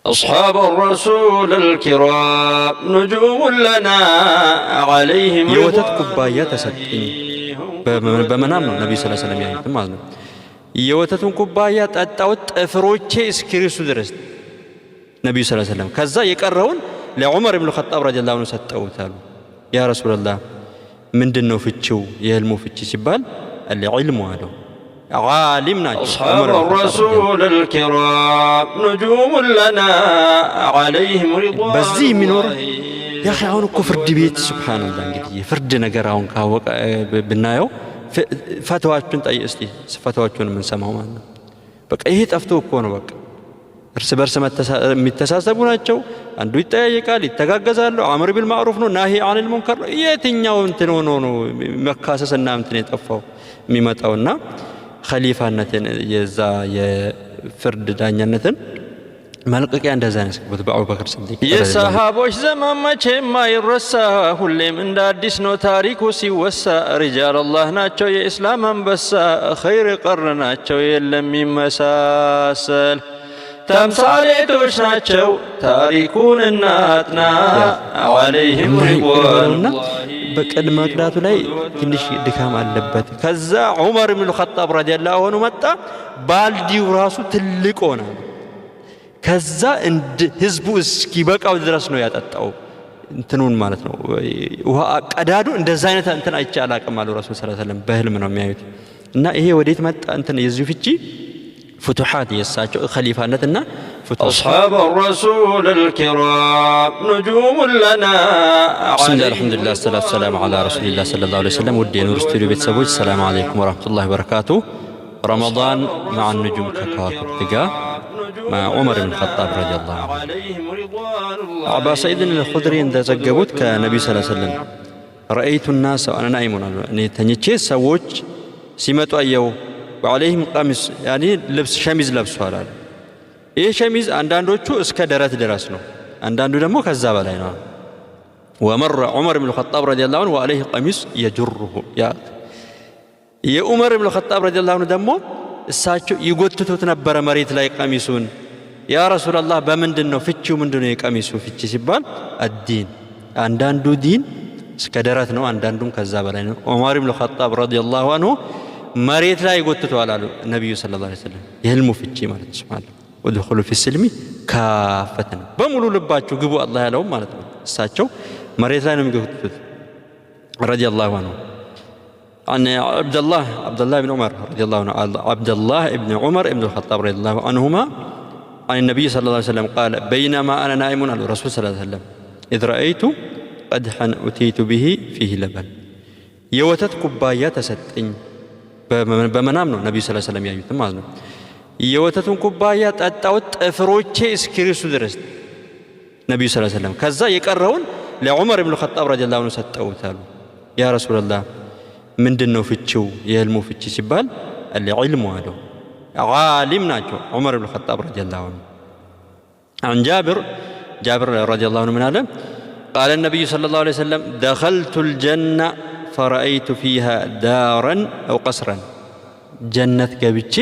أصحاب الرسول الكرام نجوم لنا عليهم የወተት ኩባያ ተሰጠኝ በመናም ነው ነብዩ ሰለላሁ ዐለይሂ ወሰለም ያዩት ማለት ነው። የወተቱን ኩባያ ጠጣሁት ጥፍሮቼ እስኪርሱ ድረስ ነብዩ ሰለላሁ ዐለይሂ ወሰለም። ከዛ የቀረውን ለዑመር ኢብኑ ኸጣብ ረዲየላሁ ዐንሁ ሰጠውት አሉ። ያ ረሱላህ ምንድነው ፍቺው የህልሙ ፍቺ ሲባል العلم አለው ዓሊም ናቸው። أصحاب الرسول الكرام نجوم لنا عليهم رضوان በዚህ የሚኖር ያ አሁን እኮ ፍርድ ቤት ሱብሃንአላህ እንግዲህ የፍርድ ነገር አሁን ካወቀ ብናየው ፈተዋችሁን እስቲ ፈተዋችሁን ምን ሰማው ማለት ነው። በቃ ይሄ ጠፍቶ እኮ ነው። በቃ እርስ በርስ የሚተሳሰቡ ናቸው። አንዱ ይጠያየቃል፣ ይተጋገዛሉ። አምር ቢል ማዕሩፍ ነው፣ ናሂ አኒል ሙንከር ነው። የትኛው እንትን ሆኖ ነው መካሰስና እንትን የጠፋው የሚመጣውና ኸሊፋነትን የዛ የፍርድ ዳኛነትን መልቀቂያ እንደዛ ነው ያስገቡት በአቡበክር ሲዲቅ። የሰሃቦች ዘመን መቼም አይረሳ፣ ሁሌም እንደ አዲስ ነው ታሪኩ ሲወሳ። ሪጃል አላህ ናቸው የኢስላም አንበሳ፣ ኸይር ቀርናቸው የለም ይመሳሰል። ተምሳሌቶች ናቸው ታሪኩን እናጥና ዓለይሂም ሪድዋኑና በቅድመ መቅዳቱ ላይ ትንሽ ድካም አለበት። ከዛ ዑመር ኢብኑ ኸጣብ ረዲየላሁ ዐንሁ መጣ። ባልዲው ራሱ ትልቅ ሆነ። ከዛ ህዝቡ እስኪበቃው ድረስ ነው ያጠጣው እንትኑን ማለት ነው። ውሃ ቀዳዱ እንደዛ አይነት እንትን አይቼ አላቅም አሉ ረሱል ሰለላሁ ዐለይሂ ወሰለም። በህልም ነው የሚያዩት። እና ይሄ ወዴት መጣ እንትን የዚህ ፍቺ فتوحات يساچو خليفانتنا أصحاب الرسول الكرام نجوم لنا بسم الله الحمد لله والصلاة والسلام على رسول الله صلى الله عليه وسلم ودي نور ستوديو ቤተሰቦች السلام عليكم ورحمة الله وبركاته رمضان مع النجوم ككواكب تقا مع عمر بن الخطاب رضي الله عنه أبا سعيد الخدري እንደዘገቡት ከነብዩ ሰለላሁ ዐለይሂ ወሰለም رأيت الناس وأنا نائم እኔ ተኝቼ ሰዎች ሲመጡ አየሁ وعليهم قميص يعني لبس شميز لبسوا አሉ። ይሄ ሸሚዝ አንዳንዶቹ እስከ ደረት ድረስ ነው፣ አንዳንዱ ደግሞ ከዛ በላይ ነው። ومر عمر بن الخطاب رضي الله عنه وعليه قميص يجره የዑመር ኢብኑ ኸጣብ رضي الله عنه ደግሞ እሳቸው ይጎትቱት ነበር መሬት ላይ ቀሚሱን። ያ ረሱላህ በምንድነው ፍቺው ምንድነው የቀሚሱ ፍቺ ሲባል الدين አንዳንዱ ዲን እስከ ደረት ነው፣ አንዳንዱም ከዛ በላይ ነው። ዑመር ኢብኑ ኸጣብ رضي الله عنه መሬት ላይ ጎትተዋል አሉ ነብዩ ሰለላሁ ዐለይሂ ወሰለም። የህልሙ ፍቺ ማለት ሱብሃንአላህ ወድኹሉ ፊ السلم ካፈተን በሙሉ ልባችሁ ግቡ አላህ ያለው ማለት ነው። እሳቸው መሬት ላይ ነው የሚጎትቱት رضي الله عنه عن عبد الله بن عمر رضي الله عنه عبد الله بن عمر ابن الخطاب رضي الله عنهما عن النبي صلى الله عليه وسلم قال بينما انا نائم على الرسول صلى الله عليه وسلم اذ رايت قدحا اتيت به فيه لبن የወተት ኩባያ ተሰጠኝ በመናም ነው ነብዩ ሰለላሁ ዐለይሂ ወሰለም ያዩት ማለት ነው። የወተቱን ኩባያ ጠጣሁት ጥፍሮቼ እስኪርሱ ድረስ ነብዩ ሰለላሁ ዐለይሂ ወሰለም። ከዛ የቀረውን ለዑመር ኢብኑ ኸጣብ ረዲየላሁ ዐንሁ ሰጠውት አሉ። ያ ረሱላህ ምንድነው ፍቺው የህልሙ ፍቺ ሲባል العلم አለው ዓሊም ናቸው ዑመር ኢብኑ ኸጣብ ረዲየላሁ ዐንሁ። عن جابر رضي الله عنه من قال قال النبي صلى الله عليه وسلم دخلت الجنة فرأيت فيها دارا أو قصرا جنة ገብቼ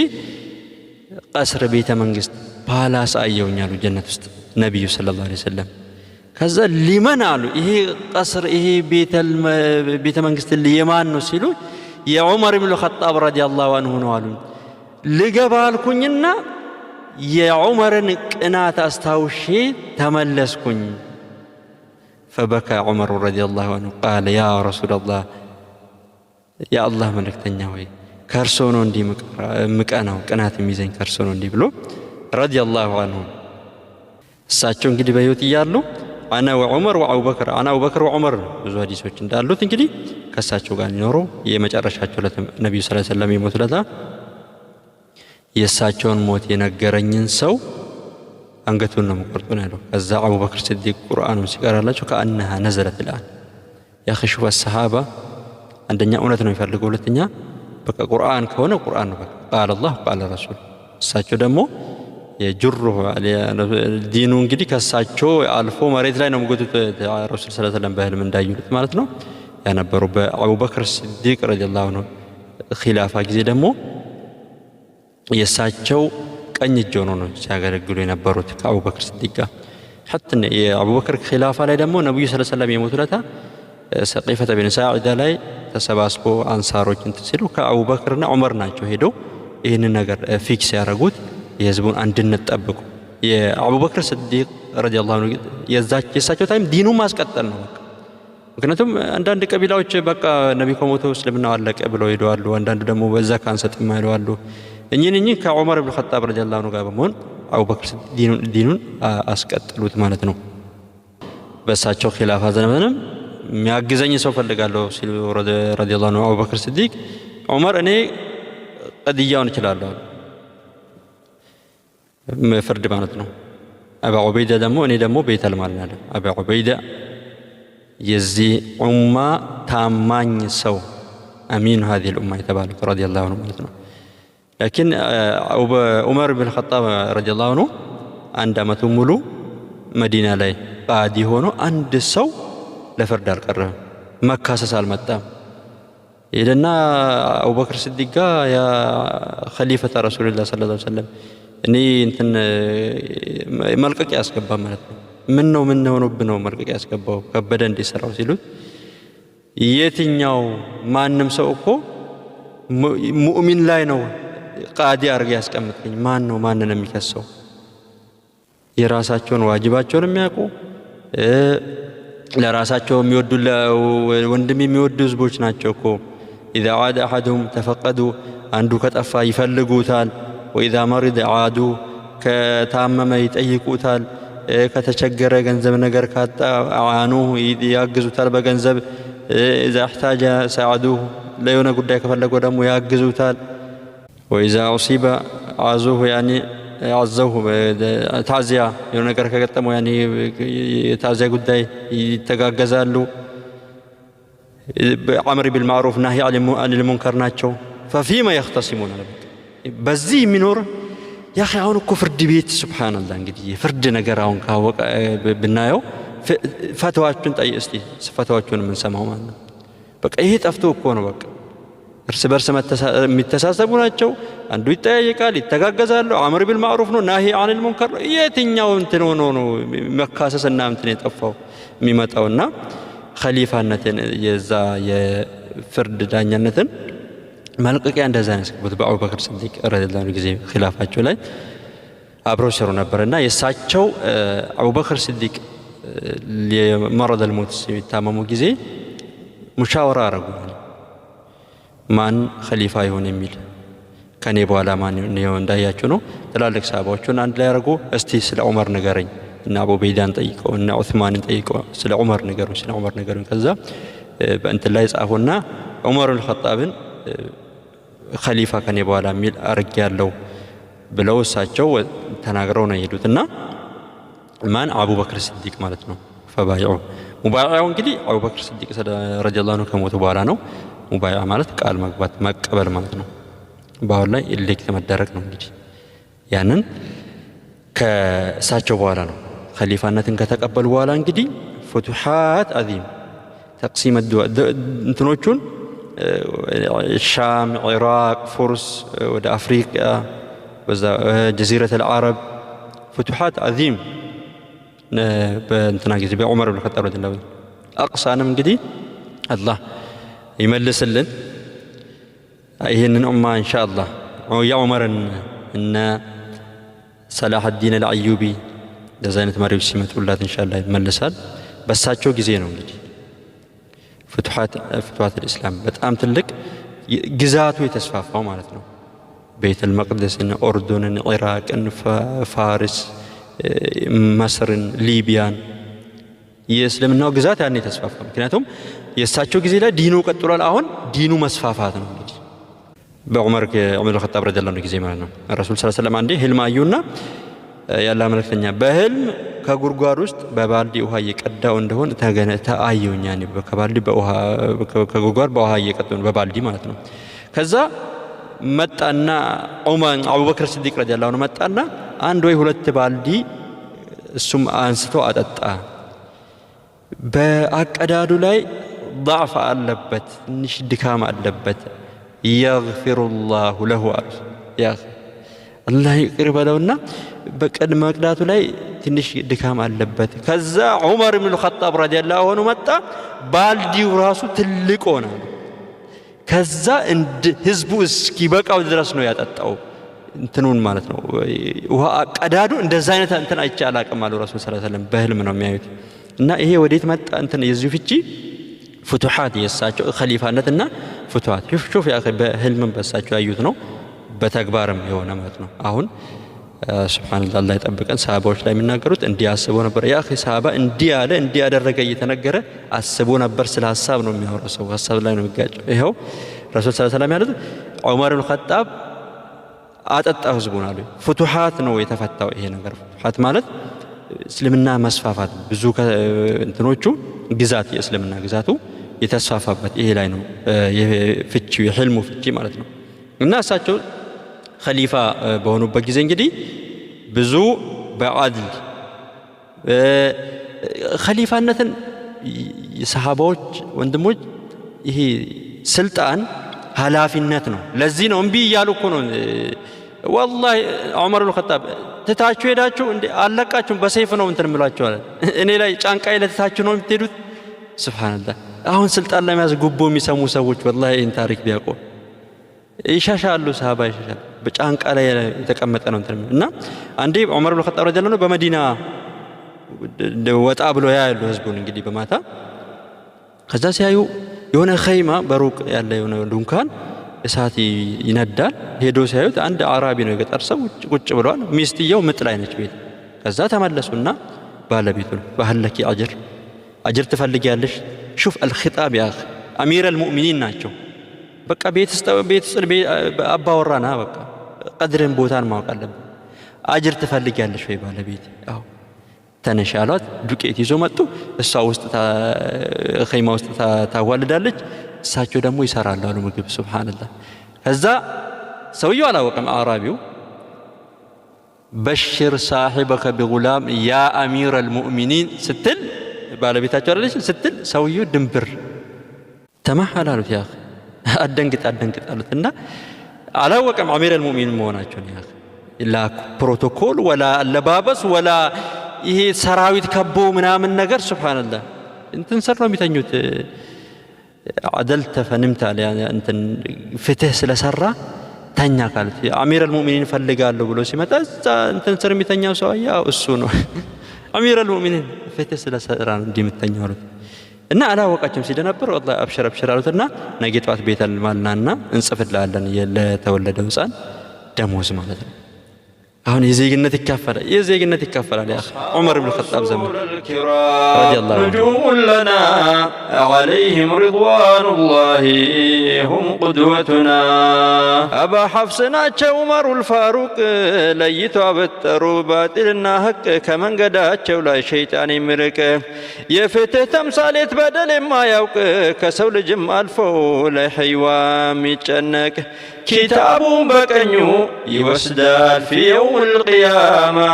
قصر ቤተ መንግስት ፓላስ አየሁኝ አሉ ጀነት ውስጥ ነብዩ ሰለላሁ ዐለይሂ ወሰለም። ከዛ ሊመን አሉ ይሄ قصر ይሄ ቤተ መንግስት የማን ነው ሲሉ የዑመር ኢብኑ ኸጣብ ረዲየላሁ ዐንሁ ነው አሉ። ልገባ አልኩኝና የዑመርን ቅናት አስታውሼ ተመለስኩኝ። فبكى عمر رضي الله عنه قال يا رسول الله يا الله ملكتኛ ሆይ ከርሶ ነው እንዲህ ምቀናው ቅናት የሚዘኝ ከርሶ ነው እንዲህ ብሎ رضي الله عنه። እሳቸው እንግዲህ በህይወት እያሉ انا وعمر وابو بكر انا ابو بكر وعمر ብዙ ሐዲሶች እንዳሉት እንግዲህ ከእሳቸው ጋር ኖሮ የመጨረሻቸው ለነብዩ ሰለላሁ ዐለይሂ ወሰለም የሞቱለታ የእሳቸውን ሞት የነገረኝን ሰው አንገቱን ነው መቆርጡ ነው ያለው። ከዛ አቡበክር ሲዲቅ ቁርአኑን ሲቀራላቸው ከአንها نزلت الان يا اخي شوف الصحابه አንደኛ እውነት ነው የሚፈልገው፣ ሁለተኛ በቃ ቁርአን ከሆነ ቁርአን ነው በቃ قال الله قال الرسول። እሳቸው ደግሞ የጅሩህ ዲኑ እንግዲህ ከእሳቸው አልፎ መሬት ላይ ነው የሚጎቱት ረሱል ሰለላሁ ዐለይሂ ወሰለም በህልም እንዳዩት ማለት ነው ያነበሩ። በአቡበክር ሲዲቅ ረዲየላሁ ዐንሁ ኺላፋ ጊዜ ደግሞ የእሳቸው ቀኝ እጅ ሆኖ ነው ሲያገለግሉ የነበሩት ከአቡበክር ሲዲቅ ጋር። حتى የአቡበክር ኺላፋ ላይ ደግሞ ነብዩ ሰለላሁ ዐለይሂ ወሰለም የሞቱ ለታ ሰቂፈተ ቢን ሳዒዳ ላይ ተሰባስቦ አንሳሮች እንትን ሲሉ ከአቡበክርና ዑመር ናቸው ሄደው ይህንን ነገር ፊክስ ያደረጉት የህዝቡን አንድነት ጠብቁ። የአቡበክር ሲዲቅ ረዲየላሁ ዐንሁ የእሳቸው ታይም ዲኑን ማስቀጠል ነው በቃ። ምክንያቱም አንዳንድ ቀቢላዎች በቃ ነቢ ከሞቱ እስልምናው አለቀ ብለው ሄደዋሉ። አንዳንዱ ደግሞ በዛካ አንሰጥም ይለዋሉ። እኚህ ከዑመር ኢብኑ ኸጣብ ረዲየላሁ ዐንሁ ጋር በመሆን አቡበክር ዲኑን አስቀጥሉት ማለት ነው። በእሳቸው ኺላፋ ዘመንም የሚያግዘኝ ሰው ፈልጋለሁ ሲሉ ረዲየላሁ ዐንሁ አቡበክር ሲዲቅ ዑመር እኔ ቀድያውን እችላለሁ ፍርድ ማለት ነው። አባ ዑበይዳ ደግሞ እኔ ደግሞ ቤተል ማለት ነው። አባ ዑበይዳ የዚህ ኡማ ታማኝ ሰው አሚኑ هذه الأمة የተባሉት ረዲየላሁ ዐንሁ ማለት ነው። ላኪን ዑመር ኢብኑ ኸጣብ ረዲየላሁ ዐንሁ አንድ ዓመቱ ሙሉ መዲና ላይ ቃዲ ሆኖ አንድ ሰው ለፍርድ አልቀረበም፣ መካሰስ አልመጣም። ሄደና አቡበክር ሲዲቅ ጋር ያ ኸሊፈተ ረሱልላህ ሰለላሁ ዐለይሂ ወሰለም እኔ እንትን መልቀቂያ ያስገባ ማለት ነው። ምን ሆኖብህ ነው መልቀቂያ ያስገባው ከበደ እንዲሰራው ሲሉት የትኛው ማንም ሰው እኮ ሙእሚን ላይ ነው ቃዲ አርገ ያስቀምጥልኝ ማን ነው ማንን የሚከሰው? የራሳቸውን ዋጅባቸውን የሚያውቁ ለራሳቸው የሚወዱ ወንድም የሚወዱ ህዝቦች ናቸው እኮ። ኢዛ ዓደ አሐዱሁም ተፈቀዱ አንዱ ከጠፋ ይፈልጉታል። ወኢዛ መሪደ ዓዱ ከታመመ ይጠይቁታል። ከተቸገረ ገንዘብ ነገር ካጣ አዓኑሁ ያግዙታል በገንዘብ። ኢዛ እሕታጀ ሰዓዱሁ ለየሆነ ጉዳይ ከፈለገው ደግሞ ያግዙታል። ወኢዛ ኡሲበ ዓዙሁ ያኒ አዘውሁ ታዚያ የሆነ ነገር ከገጠመው ያኒ የታዚያ ጉዳይ ይተጋገዛሉ። አምር ቢልማዕሩፍ ናሂ አኒል ሙንከር ናቸው። ፈፊማ የኽተሲሙን በዚህ የሚኖር ያ አሁን እኮ ፍርድ ቤት ሱብሓነላህ እንግዲህ የፍርድ ነገር አሁን ካወቀ ብናየው ፈተዋዎቹን ጠይቅ እስቲ ፈተዋዎቹን የምንሰማው ማለት ነው። በቃ ይሄ ጠፍቶ እኮ ነው በቃ እርስ በርስ የሚተሳሰቡ ናቸው። አንዱ ይጠያየቃል፣ ይተጋገዛሉ። አምር ቢልማዕሩፍ ነው ናሂ አኒል ሙንከር ነው። የትኛው እንትን ሆኖ ነው መካሰስና እንትን የጠፋው የሚመጣውና ኸሊፋነትን የዛ የፍርድ ዳኛነትን መልቀቂያ እንደዛ ነው ያስገቡት በአቡበክር ሲዲቅ ረዲየላሁ ዐንሁ ጊዜ ኺላፋቸው ላይ አብረው ሲሰሩ ነበርና የእሳቸው አቡበክር ሲዲቅ የመረድ አልሞት ሲታመሙ ጊዜ ሙሻወራ አረጉ። ማን ኸሊፋ ይሆን የሚል ከኔ በኋላ ማን ነው እንዳያችሁ ነው። ትላልቅ ሰሃባዎቹን አንድ ላይ አረጉ። እስቲ ስለ ዑመር ንገረኝ እና አቡ ዑበይዳን ጠይቀው እና ዑስማንን ጠይቀው ስለ ዑመር ንገሩኝ። ከዛ በእንትን ላይ ጻፉና ዑመር አልኸጣብን ኸሊፋ ከኔ በኋላ የሚል አርግ ያለው ብለው እሳቸው ተናግረው ነው የሄዱትና ማን አቡበክር ሲዲቅ ማለት ነው። ፈባይዑ ሙባይዓው እንግዲህ አቡበክር ሲዲቅ ረዲየላሁ ዐንሁ ከሞቱ በኋላ ነው። ሙባይዓ ማለት ቃል መግባት መቀበል ማለት ነው። በአሁን ላይ ኢሌክት መደረግ ነው። እንግዲህ ያንን ከእሳቸው በኋላ ነው ኸሊፋነትን ከተቀበሉ በኋላ እንግዲህ ፍቱሓት አዚም ተቅሲም እንትኖቹን ሻም፣ ኢራቅ፣ ፉርስ ወደ አፍሪካ በዛ ጀዚረት አልዓረብ ፍቱሓት አዚም በእንትና ጊዜ በዑመር ኢብኑ ኸጣብ ረዲየላሁ ዐንሁ አቅሳንም እንግዲህ አላህ ይመልስልን ይህንን ኡማ ኢንሻአላህ የዑመርን እነ ሰላህ አዲን አልአዩቢ እንደዚህ አይነት መሪዎች ሲመጡላት ኢንሻአላህ ይመልሳል። በሳቸው ጊዜ ነው እንግዲህ ፍቱሓት አልእስላም በጣም ትልቅ ግዛቱ የተስፋፋው ማለት ነው። ቤተል መቅደስን፣ ኦርዶንን፣ ኢራቅን፣ ፋርስ፣ መስርን፣ ሊቢያን የእስልምናው ግዛት ያኔ የተስፋፋ። ምክንያቱም የእሳቸው ጊዜ ላይ ዲኑ ቀጥሏል። አሁን ዲኑ መስፋፋት ነው እንግዲህ በዑመር ኢብኑ ኸጣብ ረዲየላሁ ዐንሁ ጊዜ ማለት ነው። ረሱል ሰለላሁ ዐለይሂ ወሰለም አንዴ ህልም አዩና ያላ መልእክተኛ በህልም ከጉድጓድ ውስጥ በባልዲ ውሃ እየቀዳው እንደሆነ ተአየውኛ ነው። ከባልዲ በውሃ ከጉድጓድ በውሃ እየቀዳው በባልዲ ማለት ነው። ከዛ መጣና ዑመር አቡበክር ሲዲቅ ረዲየላሁ ዐንሁ መጣና አንድ ወይ ሁለት ባልዲ እሱም አንስቶ አጠጣ። በአቀዳዱ ላይ ضعፍ አለበት፣ ትንሽ ድካም አለበት። يغفر الله له አላህ ይቅር በለውና በቀድመ መቅዳቱ ላይ ትንሽ ድካም አለበት። ከዛ ዑመር ኢብኑ ኸጣብ ረዲየላሁ ዐንሁ መጣ። ባልዲው ራሱ ትልቅ ሆነ። ከዛ ህዝቡ እስኪበቃው ድረስ ነው ያጠጣው። እንትኑን ማለት ነው ውሃ ቀዳዱ እንደዛ አይነት እንትን አይቼ አላቅም አሉ ረሱል ሰለላሁ ዐለይሂ ወሰለም። በህልም ነው የሚያዩት። እና ይሄ ወዴት መጣ? እንትን የዚህ ፍቺ ፍቱሃት የሳቸው ኸሊፋነትና ፍቱሃት ሹፍ ያ በህልም በሳቸው ያዩት ነው፣ በተግባርም የሆነ ማለት ነው። አሁን ሱብሃንአላህ አላህ ይጠብቀን። ሰሃባዎች ላይ የሚናገሩት እንዲህ አስቦ ነበር። ያ ሰሃባ እንዲህ ያለ እንዲህ ያደረገ እየተነገረ አስቦ ነበር። ስለ ሀሳብ ነው የሚያወራው ሰው፣ ሀሳብ ላይ ነው የሚጋጨው። ይኸው ረሱል ሰለላሁ ዐለይሂ ወሰለም ያሉት ዑመር ኢብኑ ኸጣብ አጠጣ ህዝቡን አሉ። ፍቱሃት ነው የተፈታው ይሄ ነገር። ፍቱሃት ማለት እስልምና መስፋፋት ብዙ እንትኖቹ ግዛት የእስልምና ግዛቱ የተስፋፋበት ይሄ ላይ ነው የፍቺው የህልሙ ፍቺ ማለት ነው። እና እሳቸው ኸሊፋ በሆኑበት ጊዜ እንግዲህ ብዙ በዐድል ኸሊፋነትን የሰሃባዎች ወንድሞች ይሄ ስልጣን ኃላፊነት ነው። ለዚህ ነው እምቢ እያሉ እኮ ነው ወላሂ ዑመር ኢብኑ ኸጣብ ትታችሁ ሄዳችሁ እንዴ አለቃችሁም በሰይፍ ነው እንትን እምላችኋል እኔ ላይ ጫንቃይ ለትታችሁ ነው የምትሄዱት። ሱብሃንአላህ አሁን ስልጣን ላይ መያዝ ጉቦ የሚሰሙ ሰዎች ወላሂ ይህን ታሪክ ቢያውቁ ይሻሻሉ። ሰሃባ ይሻሻሉ። በጫንቃ ላይ የተቀመጠ ነው እንትን እና አንዴ ዑመር ኢብኑ ኸጣብ ረዲየላሁ ዐንሁ በመዲና ወጣ ብሎ ያያሉ ህዝቡን እንግዲህ በማታ። ከዛ ሲያዩ የሆነ ኸይማ በሩቅ ያለ የሆነ ድንኳን እሳት ይነዳል። ሄዶ ሲያዩት አንድ አራቢ ነው የገጠር ሰው ቁጭ ብለዋል። ሚስትየው ምጥ ላይ ነች ቤት። ከዛ ተመለሱና ባለቤቱን ባህለኪ አጅር ትፈልጊያለሽ? ሹፍ አልኺጣብ ያ አሚር አልሙእሚኒን ናቸው። በቃ ቤት አባወራና በቃ ቀድርን ቦታን ማወቅ አለብን። አጅር ትፈልጊያለሽ ወይ ባለቤት? አዎ ተነሽ አሏት። ዱቄት ይዞ መጡ። እሷ ውስጥ ኸይማ ውስጥ ታዋልዳለች፣ እሳቸው ደግሞ ይሰራሉ አሉ ምግብ። ሱብሃንአላህ። ከዛ ሰውየው አላወቀም አዕራቢው። በሽር ሳሒበከ ቢጉላም ያ አሚር አልሙእሚኒን ስትል ባለቤታቸው አይደለች ስትል ሰውየው ድንብር ተመሐል አሉት። ያ አደንግጥ አሉት እና አላወቀም አሚር አልሙእሚኒን መሆናቸውን። ያ ላ ፕሮቶኮል ወላ አለባበስ ወላ ይሄ ሰራዊት ከቦ ምናምን ነገር ሱብሃንአላህ እንትን ሰር ነው የሚተኙት። አደልተ ፈንምታ እንትን ፍትህ ስለሰራ ተኛ ካሉት አሚር አልሙእሚኒን ፈልጋለሁ ብሎ ሲመጣ እዛ እንትን ስር የሚተኛው ሰው ያው እሱ ነው። አሚር አልሙእሚኒን ፍትህ ስለሰራ ነው እንዲህ የምተኛው አሉት እና አላወቃቸውም። ሲደነብር ወላሂ አብሽር አሉትና ነገ ጠዋት ቤተል ማልናና እንጽፍልሃለን ለተወለደው ህፃን ደሞዝ ማለት ነው። አሁን የዜግነት ይከፈላል። ያ ዑመር ኢብኑ ኸጣብ ዘመን ረዲየላሁ ዐንሁ نجوم لنا عليهم رضوان الله هم قدوتنا أبا حفصنا عمر الفاروق ليتو أبترو باطلنا حق كمن قداتشو لا شيطان يمرك يفتح تمثالت بدل ما يوق كسول جمال فو لا حيوان يتشنك كتاب بكنيو يوسدال في يوم القيامة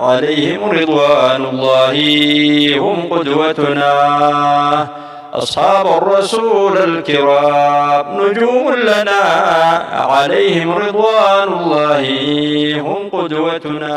عليهم رضوان الله هم قدوتنا أصحاب الرسول الكرام نجوم لنا عليهم رضوان الله هم قدوتنا